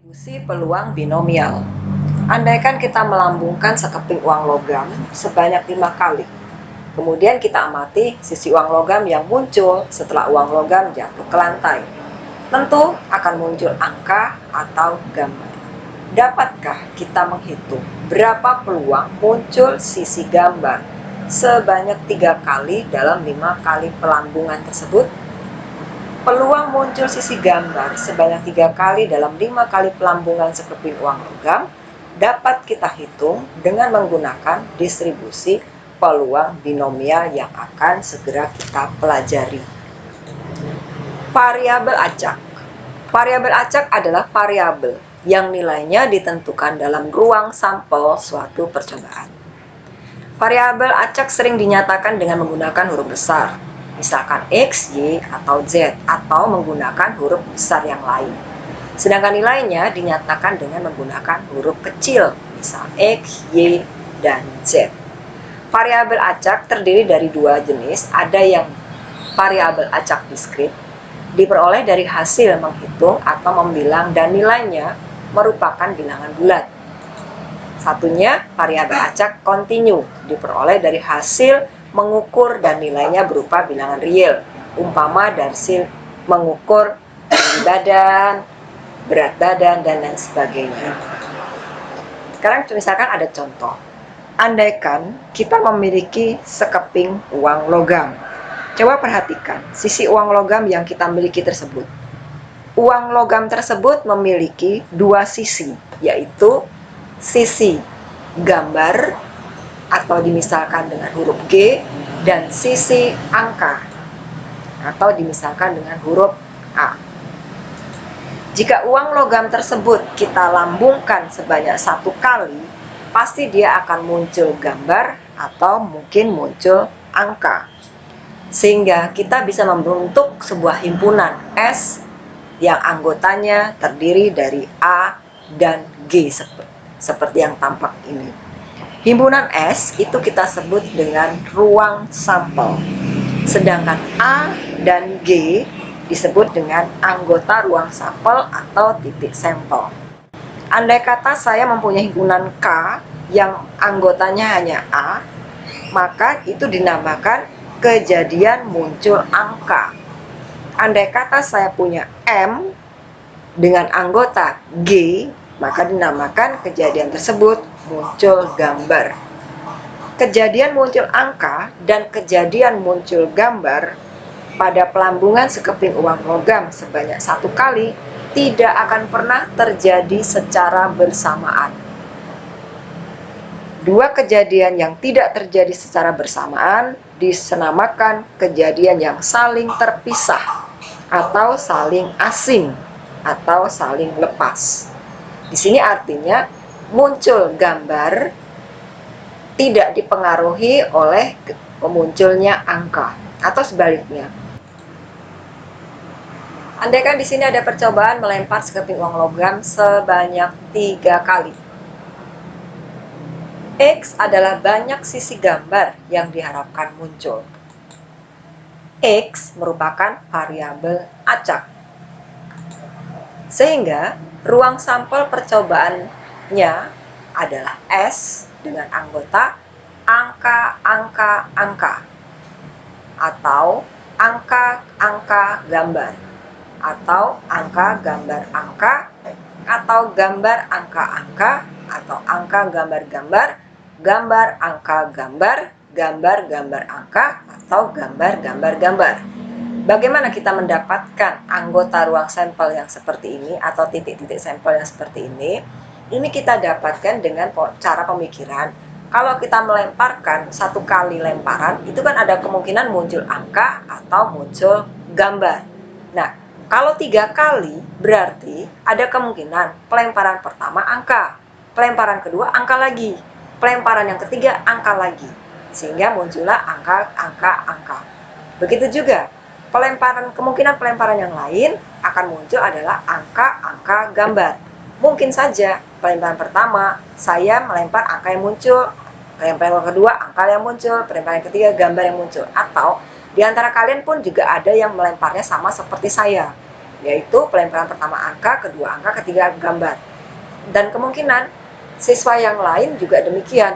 Distribusi peluang binomial. Andaikan kita melambungkan sekeping uang logam sebanyak 5 kali. Kemudian kita amati sisi uang logam yang muncul setelah uang logam jatuh ke lantai. Tentu akan muncul angka atau gambar. Dapatkah kita menghitung berapa peluang muncul sisi gambar sebanyak 3 kali dalam 5 kali pelambungan tersebut? Peluang muncul sisi gambar sebanyak 3 kali dalam 5 kali pelambungan sekeping uang logam dapat kita hitung dengan menggunakan distribusi peluang binomial yang akan segera kita pelajari. Variabel acak. Variabel acak adalah variabel yang nilainya ditentukan dalam ruang sampel suatu percobaan. Variabel acak sering dinyatakan dengan menggunakan huruf besar, misalkan X, Y, atau Z, atau menggunakan huruf besar yang lain. Sedangkan nilainya dinyatakan dengan menggunakan huruf kecil, misal X, Y, dan Z. Variabel acak terdiri dari 2 jenis, ada yang variabel acak diskrit, diperoleh dari hasil menghitung atau membilang dan nilainya merupakan bilangan bulat. Satunya variabel acak kontinu, diperoleh dari hasil mengukur dan nilainya berupa bilangan real, umpama dari mengukur tinggi badan, berat badan, dan lain sebagainya. Sekarang misalkan ada contoh. Andaikan kita memiliki sekeping uang logam. Coba perhatikan sisi uang logam yang kita miliki tersebut. Uang logam tersebut memiliki 2 sisi, yaitu sisi gambar atau dimisalkan dengan huruf G dan sisi angka atau dimisalkan dengan huruf A. Jika uang logam tersebut kita lambungkan sebanyak 1 kali, pasti dia akan muncul gambar atau mungkin muncul angka. Sehingga kita bisa membentuk sebuah himpunan S yang anggotanya terdiri dari A dan G seperti yang tampak ini. Himpunan S itu kita sebut dengan ruang sampel. Sedangkan A dan G disebut dengan anggota ruang sampel atau titik sampel. Andai kata saya mempunyai himpunan K yang anggotanya hanya A, maka itu dinamakan kejadian muncul angka. Andai kata saya punya M dengan anggota G, maka dinamakan kejadian tersebut muncul gambar. Kejadian muncul angka dan kejadian muncul gambar pada pelambungan sekeping uang logam sebanyak 1 kali tidak akan pernah terjadi secara bersamaan. 2 kejadian yang tidak terjadi secara bersamaan disenamakan kejadian yang saling terpisah atau saling asing atau saling lepas. Di sini artinya muncul gambar tidak dipengaruhi oleh munculnya angka atau sebaliknya. Andaikan di sini ada percobaan melempar sekeping uang logam sebanyak 3 kali. X adalah banyak sisi gambar yang diharapkan muncul. X merupakan variabel acak. Sehingga ruang sampel percobaannya adalah S dengan anggota angka-angka-angka atau angka-angka gambar atau angka gambar angka atau gambar angka-angka atau angka gambar-gambar, gambar angka gambar, gambar-gambar angka atau gambar-gambar gambar. Bagaimana kita mendapatkan anggota ruang sampel yang seperti ini atau titik-titik sampel yang seperti ini? Ini kita dapatkan dengan cara pemikiran. Kalau kita melemparkan satu kali lemparan, itu kan ada kemungkinan muncul angka atau muncul gambar. Nah, kalau 3 kali berarti ada kemungkinan pelemparan pertama angka, pelemparan kedua angka lagi, pelemparan yang ketiga angka lagi, sehingga muncullah angka. Begitu juga kemungkinan pelemparan yang lain akan muncul adalah angka-angka gambar. Mungkin saja pelemparan pertama saya melempar angka yang muncul, pelemparan kedua angka yang muncul, pelemparan ketiga gambar yang muncul. Atau di antara kalian pun juga ada yang melemparnya sama seperti saya, yaitu pelemparan pertama angka, kedua angka, ketiga gambar. Dan kemungkinan siswa yang lain juga demikian.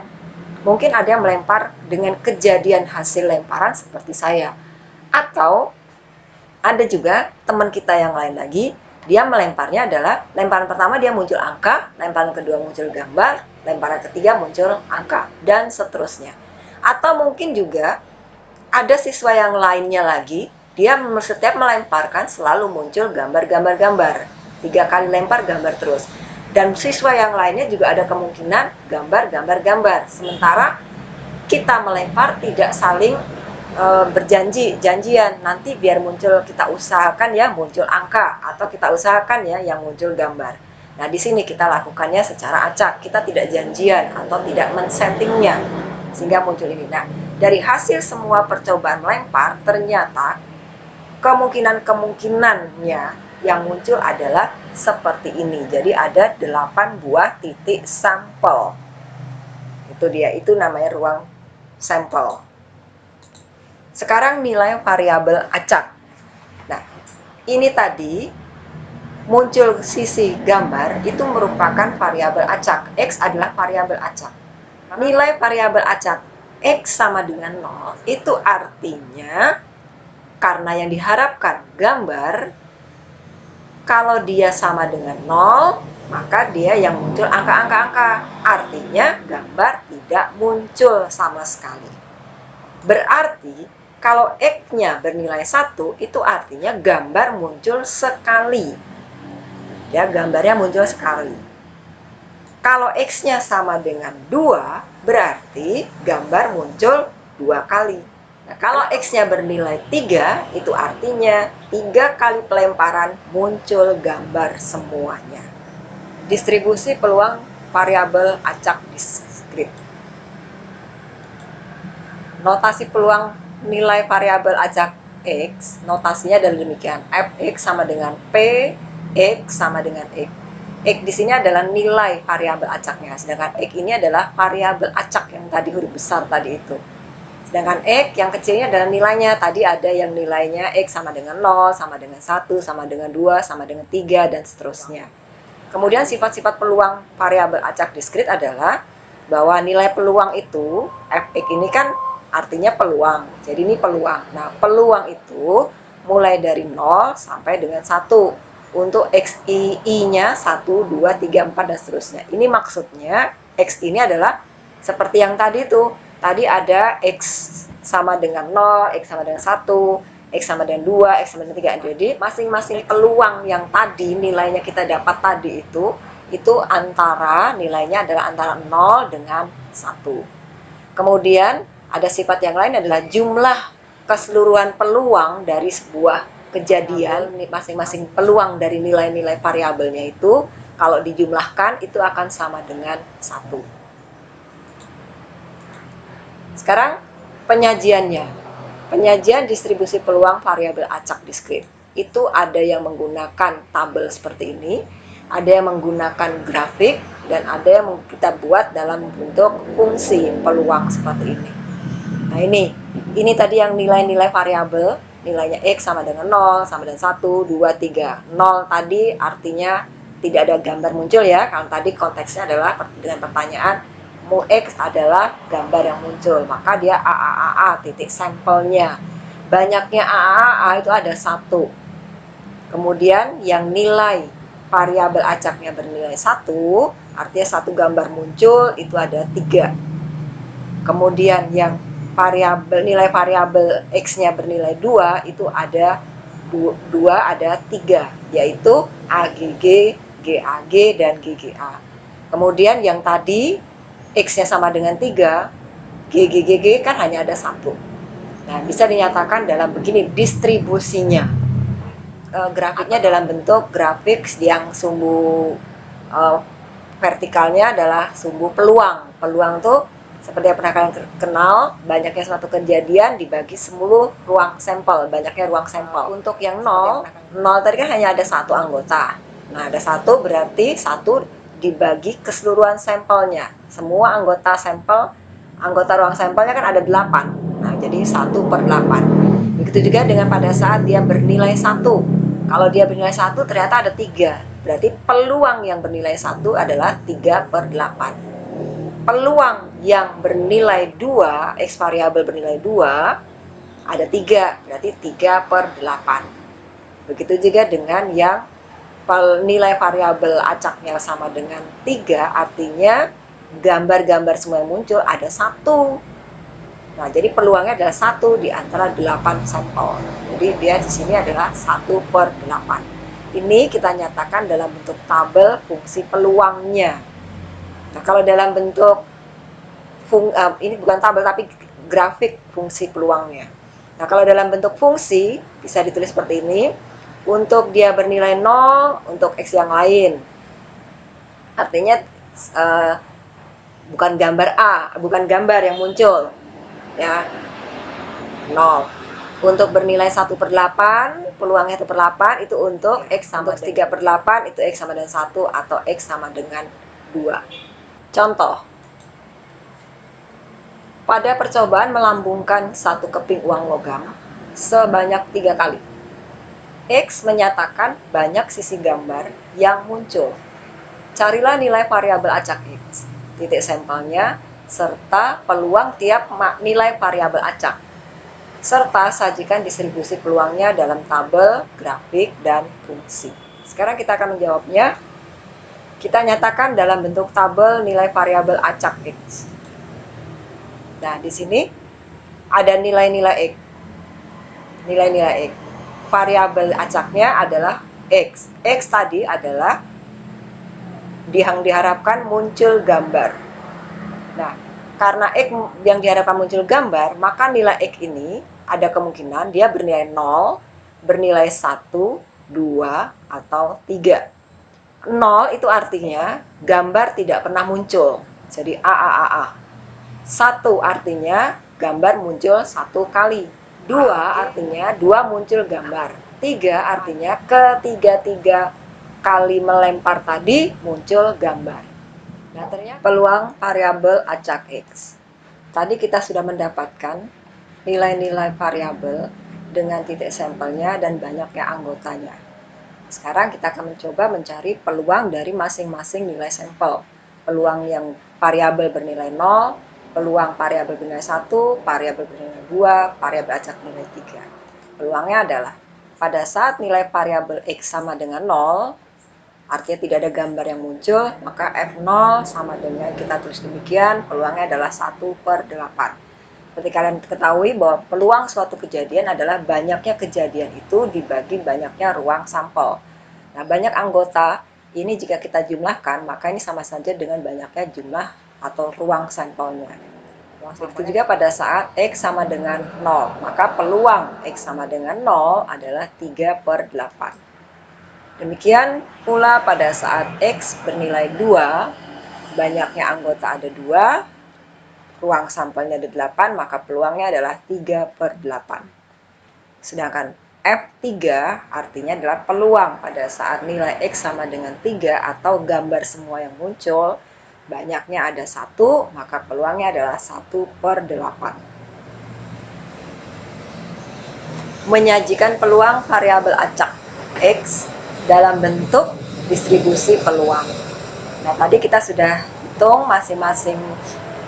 Mungkin ada yang melempar dengan kejadian hasil lemparan seperti saya. Atau ada juga teman kita yang lain lagi, dia melemparnya adalah lemparan pertama dia muncul angka, lemparan kedua muncul gambar, lemparan ketiga muncul angka, dan seterusnya. Atau mungkin juga ada siswa yang lainnya lagi, dia setiap melemparkan selalu muncul gambar-gambar-gambar. 3 kali lempar gambar terus. Dan siswa yang lainnya juga ada kemungkinan gambar-gambar-gambar. Sementara kita melempar tidak saling janjian nanti biar muncul, kita usahakan ya muncul angka, atau kita usahakan ya yang muncul gambar. Nah, di sini kita lakukannya secara acak, kita tidak janjian atau tidak men-settingnya sehingga muncul ini. Nah, dari hasil semua percobaan melempar ternyata kemungkinannya yang muncul adalah seperti ini. Jadi ada 8 buah titik sampel. Itu dia, itu namanya ruang sampel. Sekarang nilai variabel acak. Nah, ini tadi muncul sisi gambar itu merupakan variabel acak. X adalah variabel acak. Nilai variabel acak X sama dengan 0 itu artinya karena yang diharapkan gambar, kalau dia sama dengan 0 maka dia yang muncul angka-angka. Artinya gambar tidak muncul sama sekali. Berarti kalau X-nya bernilai 1, itu artinya gambar muncul sekali. Ya, gambarnya muncul sekali. Kalau X-nya sama dengan 2, berarti gambar muncul 2 kali. Nah, kalau X-nya bernilai 3, itu artinya 3 kali pelemparan muncul gambar semuanya. Distribusi peluang variabel acak diskrit. Notasi peluang nilai variabel acak X, notasinya adalah demikian. Fx sama dengan P, X sama dengan X. X di sini adalah nilai variabel acaknya, sedangkan X ini adalah variabel acak yang tadi huruf besar tadi itu. Sedangkan X yang kecilnya adalah nilainya. Tadi ada yang nilainya X sama dengan 0, sama dengan 1, sama dengan 2, sama dengan 3, dan seterusnya. Kemudian sifat-sifat peluang variabel acak diskrit adalah bahwa nilai peluang itu, Fx ini kan artinya peluang. Jadi ini peluang. Nah, peluang itu mulai dari 0 sampai dengan 1. Untuk XI-nya 1, 2, 3, 4, dan seterusnya. Ini maksudnya X ini adalah seperti yang tadi tuh. Tadi ada X sama dengan 0, X sama dengan 1, X sama dengan 2, X sama dengan 3. Jadi masing-masing peluang yang tadi nilainya kita dapat tadi itu antara nilainya adalah antara 0 dengan 1. Kemudian ada sifat yang lain adalah jumlah keseluruhan peluang dari sebuah kejadian. Masing-masing peluang dari nilai-nilai variabelnya itu kalau dijumlahkan itu akan sama dengan 1. Sekarang penyajiannya. Penyajian distribusi peluang variabel acak diskrit. Itu ada yang menggunakan tabel seperti ini, ada yang menggunakan grafik, dan ada yang kita buat dalam bentuk fungsi peluang seperti ini. Nah, ini tadi yang nilai-nilai variabel, nilainya X sama dengan 0, sama dengan 1, 2, 3. 0 tadi artinya tidak ada gambar muncul ya, kalau tadi konteksnya adalah dengan pertanyaan mu X adalah gambar yang muncul, maka dia AAA titik sampelnya. Banyaknya AAA itu ada 1. Kemudian yang nilai variabel acaknya bernilai 1, artinya 1 gambar muncul itu ada 3. Kemudian yang nilai variabel X-nya bernilai 2 itu ada 2, ada 3, yaitu AGG, GAG, dan GGA. Kemudian yang tadi X-nya sama dengan 3, GGGG kan hanya ada 1. Nah, bisa dinyatakan dalam begini distribusinya. Grafiknya dalam bentuk grafik yang sumbu vertikalnya adalah sumbu peluang. Peluang tuh seperti yang pernah kalian kenal, banyaknya suatu kejadian dibagi 10 ruang sampel, banyaknya ruang sampel. Untuk yang 0 tadi kan hanya ada 1 anggota. Nah, ada 1 berarti 1 dibagi keseluruhan sampelnya. Semua anggota sampel, anggota ruang sampelnya kan ada 8. Nah, jadi 1/8. Begitu juga dengan pada saat dia bernilai 1. Kalau dia bernilai 1 ternyata ada 3. Berarti peluang yang bernilai 1 adalah 3/8. Peluang yang bernilai 2, X variabel bernilai 2, ada 3. Berarti 3/8. Begitu juga dengan yang nilai variabel acaknya sama dengan 3, artinya gambar-gambar semua yang muncul ada 1. Nah, jadi peluangnya adalah 1 di antara 8 sampel. Jadi dia di sini adalah 1/8. Ini kita nyatakan dalam bentuk tabel fungsi peluangnya. Nah, kalau dalam bentuk ini bukan tabel tapi grafik fungsi peluangnya. Nah, kalau dalam bentuk fungsi bisa ditulis seperti ini. Untuk dia bernilai 0 untuk X yang lain. Artinya bukan gambar A, bukan gambar yang muncul. Ya, 0. Untuk bernilai 1/8, peluangnya 1/8 itu untuk X sama dengan 3/8 itu X sama dengan 1 atau X sama dengan 2. Contoh, pada percobaan melambungkan satu keping uang logam sebanyak 3 kali, X menyatakan banyak sisi gambar yang muncul. Carilah nilai variabel acak X, titik sampelnya, serta peluang tiap nilai variabel acak, serta sajikan distribusi peluangnya dalam tabel, grafik, dan fungsi. Sekarang kita akan menjawabnya. Kita nyatakan dalam bentuk tabel nilai variabel acak X. Nah, di sini ada nilai-nilai X. Nilai-nilai X. Variabel acaknya adalah X. X tadi adalah yang diharapkan muncul gambar. Nah, karena X yang diharapkan muncul gambar, maka nilai X ini ada kemungkinan dia bernilai 0, bernilai 1, 2, atau 3. 0 itu artinya gambar tidak pernah muncul. Jadi A. 1 artinya gambar muncul 1 kali. 2 artinya 2 muncul gambar. 3 artinya ketiga-tiga kali melempar tadi muncul gambar. Nah, ternyata peluang variabel acak X. Tadi kita sudah mendapatkan nilai-nilai variabel dengan titik sampelnya dan banyaknya anggotanya. Sekarang kita akan mencoba mencari peluang dari masing-masing nilai sampel. Peluang yang variabel bernilai 0, peluang variabel bernilai 1, variabel bernilai 2, variabel acak bernilai 3. Peluangnya adalah pada saat nilai variabel X sama dengan 0, artinya tidak ada gambar yang muncul, maka F0 sama dengan, kita tulis demikian, peluangnya adalah 1/8. Seperti kalian ketahui bahwa peluang suatu kejadian adalah banyaknya kejadian itu dibagi banyaknya ruang sampel. Nah, banyak anggota ini jika kita jumlahkan, maka ini sama saja dengan banyaknya jumlah atau ruang sampelnya. Begitu juga pada saat X sama dengan 0, maka peluang X sama dengan 0 adalah 3/8. Demikian pula pada saat X bernilai 2, banyaknya anggota ada 2, ruang sampelnya ada 8, maka peluangnya adalah 3/8. Sedangkan F3 artinya adalah peluang pada saat nilai X sama dengan 3 atau gambar semua yang muncul, banyaknya ada 1, maka peluangnya adalah 1/8. Menyajikan peluang variabel acak X dalam bentuk distribusi peluang. Nah, tadi kita sudah hitung masing-masing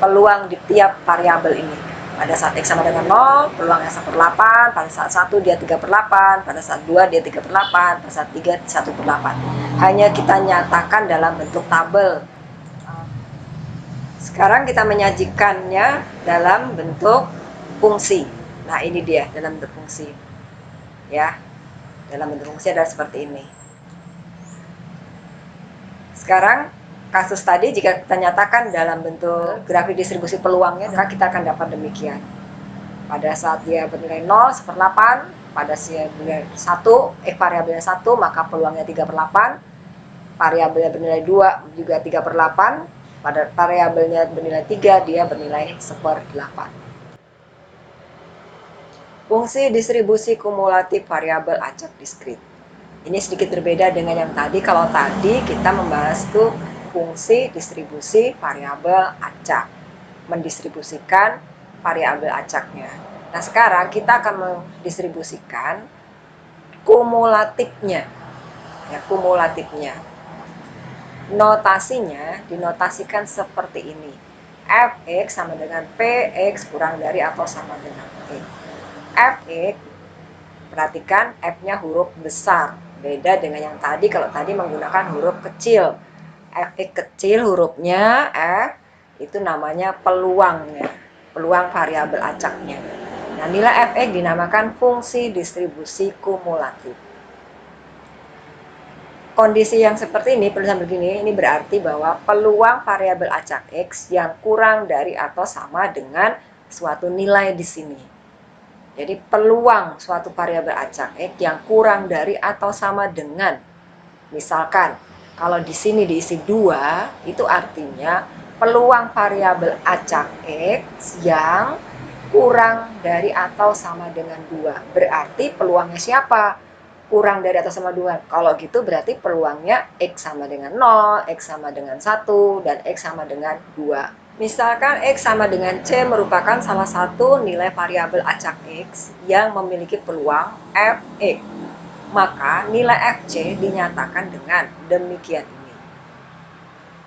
peluang di tiap variabel ini. Pada saat X sama dengan 0, peluangnya 1/8, pada saat 1 dia 3/8, pada saat 2 dia 3/8, pada saat 3 1/8. Hanya kita nyatakan dalam bentuk tabel. Sekarang kita menyajikannya dalam bentuk fungsi. Nah, ini dia dalam bentuk fungsi. Ya, dalam bentuk fungsi adalah seperti ini. Sekarang kasus tadi jika kita nyatakan dalam bentuk grafik distribusi peluangnya, maka kita akan dapat demikian. Pada saat dia bernilai 0, 1/8, pada saat bernilai 1, variabelnya 1, maka peluangnya 3/8. Variabelnya bernilai 2 juga 3/8. Pada variabelnya bernilai 3, dia bernilai 1/8. Fungsi distribusi kumulatif variabel acak diskrit. Ini sedikit berbeda dengan yang tadi. Kalau tadi kita membahas tuh fungsi distribusi variabel acak, mendistribusikan variabel acaknya. Nah, sekarang kita akan mendistribusikan kumulatifnya. Ya, kumulatifnya. Notasinya dinotasikan seperti ini. Fx sama dengan Px kurang dari atau sama dengan X. Fx, perhatikan F-nya huruf besar. Beda dengan yang tadi, kalau tadi menggunakan huruf kecil. Fx kecil hurufnya F, itu namanya peluangnya, peluang variabel acaknya. Nah, nilai Fx dinamakan fungsi distribusi kumulatif. Kondisi yang seperti ini, penulisan begini, ini berarti bahwa peluang variabel acak X yang kurang dari atau sama dengan suatu nilai di sini. Jadi peluang suatu variabel acak X yang kurang dari atau sama dengan, misalkan kalau di sini diisi 2, itu artinya peluang variabel acak X yang kurang dari atau sama dengan 2. Berarti peluangnya siapa? Kurang dari atau sama 2. Kalau gitu berarti peluangnya X sama dengan 0, X sama dengan 1, dan X sama dengan 2. Misalkan X sama dengan C merupakan salah satu nilai variabel acak X yang memiliki peluang Fx. Maka nilai Fc dinyatakan dengan demikian ini.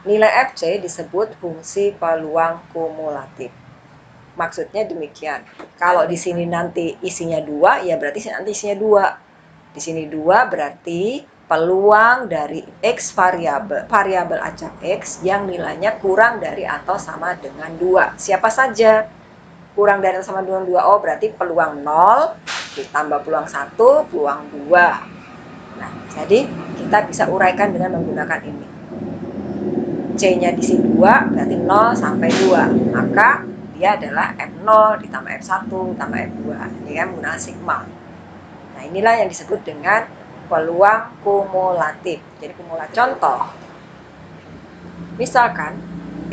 Nilai Fc disebut fungsi peluang kumulatif. Maksudnya demikian. Kalau di sini nanti isinya 2, ya berarti nanti isinya 2. Di sini 2 berarti peluang dari X variabel acak X yang nilainya kurang dari atau sama dengan 2. Siapa saja? Kurang dari atau sama dengan 2. Oh, berarti peluang 0 ditambah peluang 1, peluang 2. Nah, jadi kita bisa uraikan dengan menggunakan ini. C-nya di sini 2, berarti 0 sampai 2. Maka dia adalah F0 ditambah F1 ditambah F2. Ini kan menggunakan sigma. Nah, inilah yang disebut dengan peluang kumulatif. Jadi kumulatif. Contoh, misalkan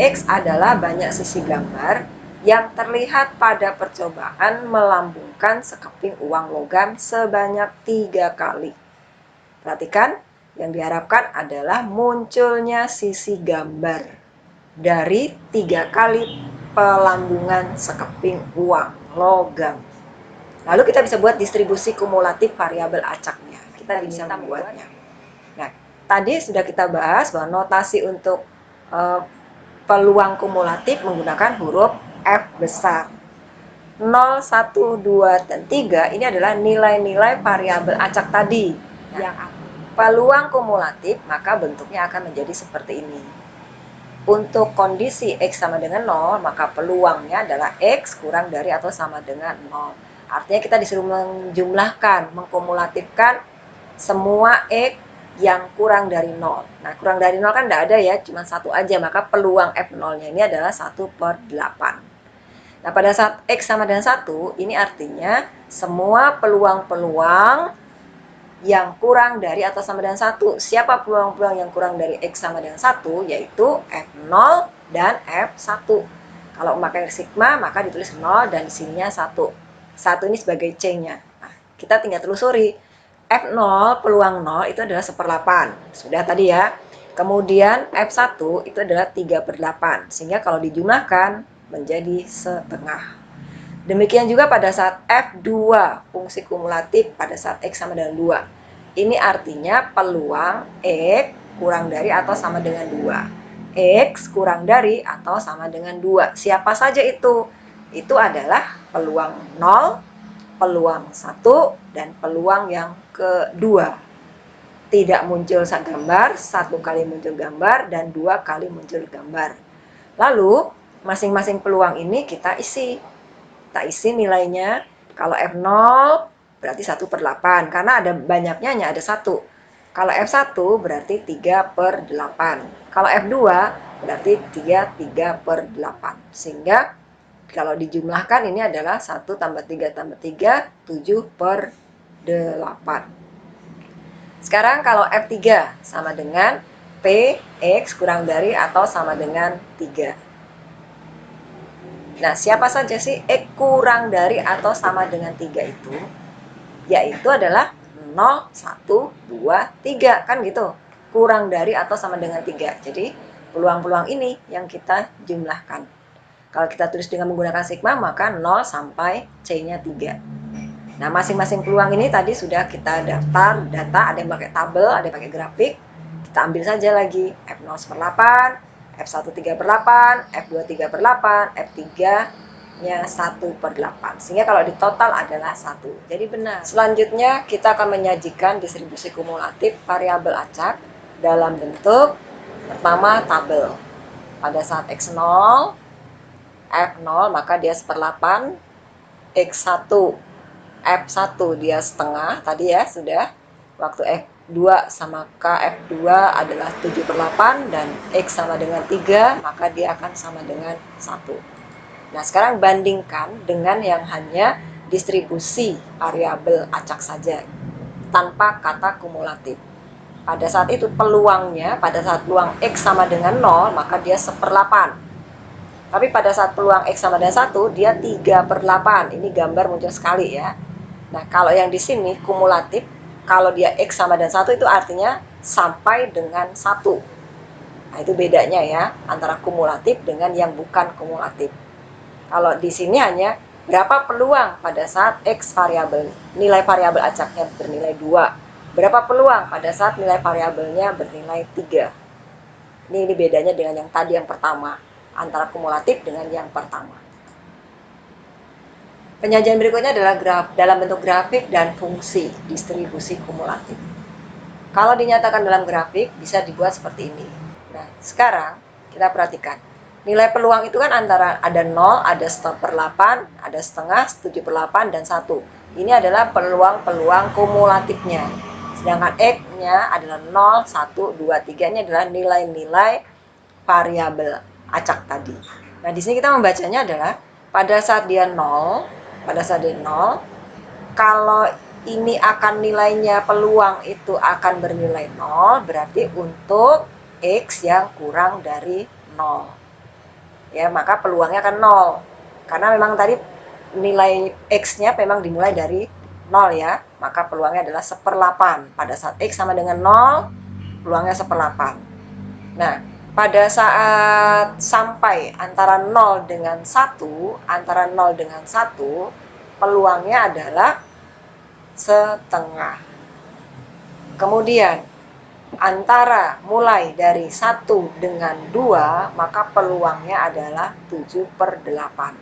X adalah banyak sisi gambar yang terlihat pada percobaan melambungkan sekeping uang logam sebanyak 3 kali. Perhatikan, yang diharapkan adalah munculnya sisi gambar dari 3 kali pelambungan sekeping uang logam. Lalu kita bisa buat distribusi kumulatif variabel acaknya. Kita bisa membuatnya. Nah, tadi sudah kita bahas bahwa notasi untuk peluang kumulatif menggunakan huruf F besar. 0, 1, 2, dan 3 ini adalah nilai-nilai variabel acak tadi. Yang peluang kumulatif maka bentuknya akan menjadi seperti ini. Untuk kondisi X sama dengan 0, maka peluangnya adalah X kurang dari atau sama dengan 0. Artinya kita disuruh menjumlahkan, mengkumulatifkan semua X yang kurang dari 0. Nah, kurang dari 0 kan tidak ada ya, cuma 1 aja. Maka peluang F0-nya ini adalah 1/8. Nah, pada saat X sama dengan 1, ini artinya semua peluang-peluang yang kurang dari atau sama dengan 1. Siapa peluang-peluang yang kurang dari X sama dengan 1? Yaitu F0 dan F1. Kalau memakai sigma, maka ditulis 0 dan di sininya 1. 1 ini sebagai C-nya. Nah, kita tinggal telusuri. F0 peluang 0 itu adalah 1/8. Sudah tadi ya. Kemudian F1 itu adalah 3/8. Sehingga kalau dijumlahkan menjadi setengah. Demikian juga pada saat F2 fungsi kumulatif pada saat X sama dengan 2. Ini artinya peluang X kurang dari atau sama dengan 2. X kurang dari atau sama dengan 2. Siapa saja itu? Itu adalah peluang 0, peluang 1, dan peluang yang kedua. Tidak muncul gambar, 1 kali muncul gambar, dan 2 kali muncul gambar. Lalu, masing-masing peluang ini kita isi. kita isi nilainya. Kalau F0 berarti 1/8, karena ada banyaknya hanya ada 1. Kalau F1 berarti 3/8. Kalau F2 berarti 3/8. Sehingga kalau dijumlahkan ini adalah 1 tambah 3 tambah 3, 7/8. Sekarang kalau F3 sama dengan Px kurang dari atau sama dengan 3. Nah, siapa saja sih X kurang dari atau sama dengan 3 itu? Yaitu adalah 0, 1, 2, 3. Kan gitu. Kurang dari atau sama dengan 3. Jadi, peluang-peluang ini yang kita jumlahkan. Kalau kita tulis dengan menggunakan sigma, maka 0 sampai C-nya 3. Nah, masing-masing peluang ini tadi sudah kita daftar data, ada yang pakai tabel, ada yang pakai grafik. Kita ambil saja lagi F0 1/8, F1 3/8, F2 3/8, F3-nya 1/8. Sehingga kalau di total adalah 1. Jadi benar. Selanjutnya kita akan menyajikan distribusi kumulatif variabel acak dalam bentuk pertama tabel. Pada saat X0, F0 maka dia 1/8, X1 F1 dia setengah tadi ya sudah. Waktu F2 sama K F2 adalah 7/8 dan X sama dengan 3, maka dia akan sama dengan 1. Nah, sekarang bandingkan dengan yang hanya distribusi variabel acak saja tanpa kata kumulatif. Pada saat itu peluangnya, pada saat peluang X sama dengan 0, maka dia 1/8. Tapi pada saat peluang X sama dengan 1, dia 3/8. Ini gambar muncul sekali ya. Nah, kalau yang di sini kumulatif, kalau dia X sama dengan 1 itu artinya sampai dengan 1. Nah, itu bedanya ya, antara kumulatif dengan yang bukan kumulatif. Kalau di sini hanya berapa peluang pada saat X variabel, nilai variabel acaknya bernilai 2. Berapa peluang pada saat nilai variabelnya bernilai 3. Ini bedanya dengan yang tadi yang pertama, antara kumulatif dengan yang pertama. Penyajian berikutnya adalah dalam bentuk grafik dan fungsi distribusi kumulatif. Kalau dinyatakan dalam grafik, bisa dibuat seperti ini. Nah, sekarang kita perhatikan. Nilai peluang itu kan antara ada 0, ada 1/8, ada setengah, 7/8, dan 1. Ini adalah peluang-peluang kumulatifnya. Sedangkan X-nya adalah 0, 1, 2, 3. Ini adalah nilai-nilai variabel acak tadi. Nah, di sini kita membacanya adalah pada saat dia 0, kalau ini akan nilainya peluang itu akan bernilai 0, berarti untuk X yang kurang dari 0. Ya, maka peluangnya akan 0. Karena memang tadi nilai X-nya memang dimulai dari 0 ya, maka peluangnya adalah 1/8. Pada saat X sama dengan 0, peluangnya 1/8. Nah, pada saat sampai antara 0 dengan 1, peluangnya adalah setengah. Kemudian, antara mulai dari 1 dengan 2, maka peluangnya adalah 7/8.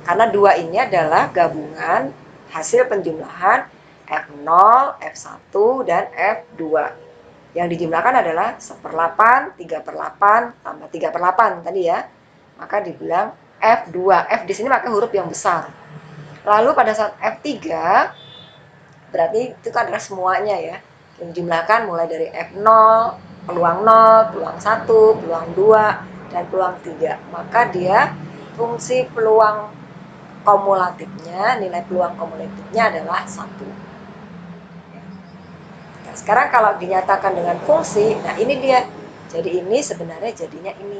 Karena 2 ini adalah gabungan hasil penjumlahan F0, F1, dan F2. Yang dijumlahkan adalah 1/8, 3/8, tambah 3/8 tadi ya. Maka dibilang F2. F di sini pakai huruf yang besar. Lalu pada saat F3, berarti itu adalah semuanya ya. Yang dijumlahkan mulai dari F0, peluang 0, peluang 1, peluang 2, dan peluang 3. Maka dia fungsi peluang kumulatifnya, nilai peluang kumulatifnya adalah 1. Sekarang kalau dinyatakan dengan fungsi, nah ini dia. Jadi ini sebenarnya jadinya ini.